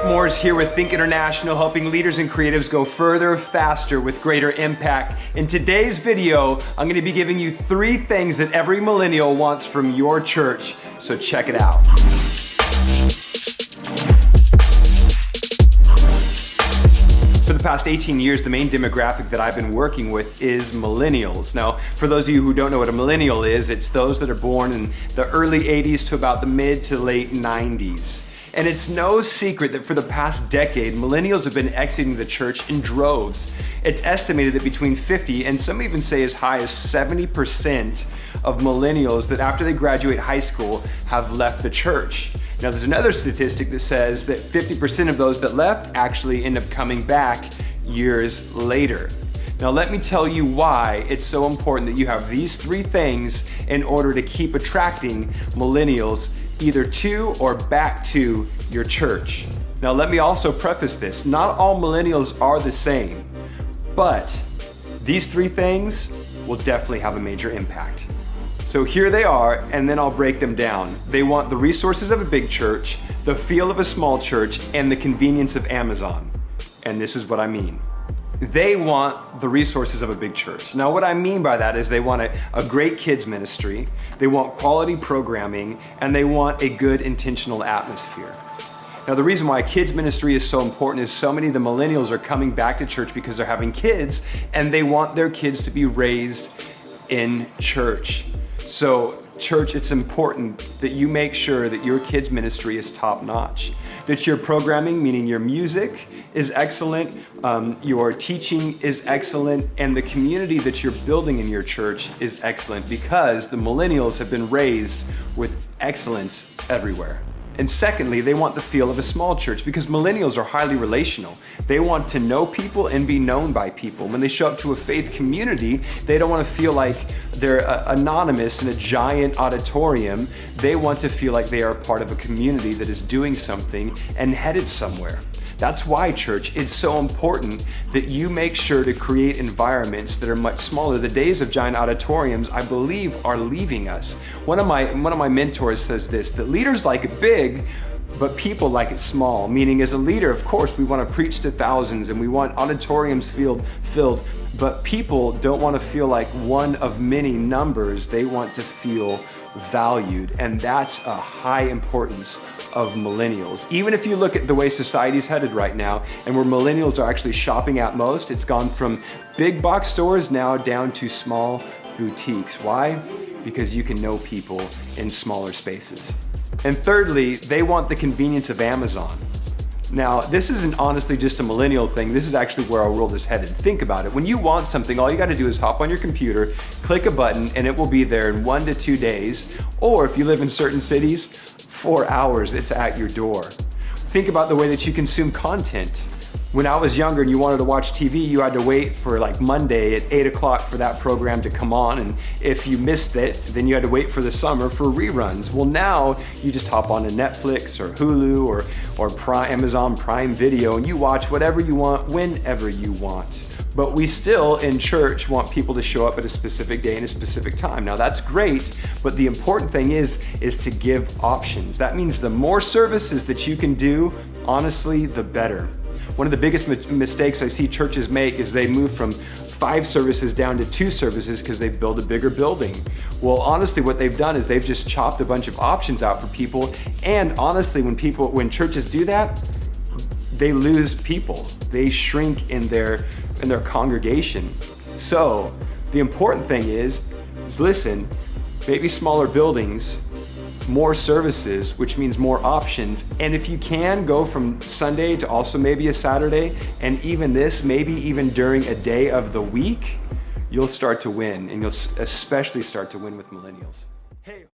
Jeff Moore's here with Think International, helping leaders and creatives go further, faster, with greater impact. In today's video, I'm going to be giving you 3 things that every millennial wants from your church, so check it out. For the past 18 years, the main demographic that I've been working with is millennials. Now, for those of you who don't know what a millennial is, it's those that are born in the early 80s to about the mid to late 90s. And it's no secret that for the past decade, millennials have been exiting the church in droves. It's estimated that between 50 and some even say as high as 70% of millennials that after they graduate high school have left the church. Now there's another statistic that says that 50% of those that left actually end up coming back years later. Now let me tell you why it's so important that you have these 3 things in order to keep attracting millennials either to or back to your church. Now let me also preface this, not all millennials are the same, but these 3 things will definitely have a major impact. So here they are, and then I'll break them down. They want the resources of a big church, the feel of a small church, and the convenience of Amazon. And this is what I mean. They want the resources of a big church. Now what I mean by that is they want a great kids ministry, they want quality programming, and they want a good intentional atmosphere. Now the reason why kids ministry is so important is so many of the millennials are coming back to church because they're having kids and they want their kids to be raised in church. So church, it's important that you make sure that your kids ministry is top notch, that your programming, meaning your music, is excellent, your teaching is excellent, and the community that you're building in your church is excellent because the millennials have been raised with excellence everywhere. And secondly, they want the feel of a small church because millennials are highly relational. They want to know people and be known by people. When they show up to a faith community, they don't want to feel like they're anonymous in a giant auditorium. They want to feel like they are part of a community that is doing something and headed somewhere. That's why, church, it's so important that you make sure to create environments that are much smaller. The days of giant auditoriums, I believe, are leaving us. One of my mentors says this, that leaders like it big, but people like it small. Meaning, as a leader, of course, we want to preach to thousands and we want auditoriums filled, but people don't want to feel like one of many numbers. They want to feel valued, and that's a high importance of millennials. Even if you look at the way society's headed right now and where millennials are actually shopping at most, it's gone from big box stores now down to small boutiques. Why? Because you can know people in smaller spaces. And thirdly, they want the convenience of Amazon. Now, this isn't honestly just a millennial thing. This is actually where our world is headed. Think about it. When you want something, all you got to do is hop on your computer, click a button, and it will be there in 1 to 2 days. Or if you live in certain cities, 4 hours, it's at your door. Think about the way that you consume content. When I was younger and you wanted to watch TV, you had to wait for like Monday at 8 o'clock for that program to come on. And if you missed it, then you had to wait for the summer for reruns. Well, now you just hop on to Netflix or Hulu or Amazon Prime Video and you watch whatever you want, whenever you want. But we still, in church, want people to show up at a specific day and a specific time. Now that's great, but the important thing is to give options. That means the more services that you can do, honestly, the better. One of the biggest mistakes I see churches make is they move from 5 services down to 2 services because they build a bigger building. Well, honestly, what they've done is they've just chopped a bunch of options out for people. And honestly, when churches do that, they lose people. They shrink in their congregation. So the important thing is listen, maybe smaller buildings, more services, which means more options. And if you can, go from Sunday to also maybe a Saturday, and even this, maybe even during a day of the week, you'll start to win, and you'll especially start to win with millennials. Hey.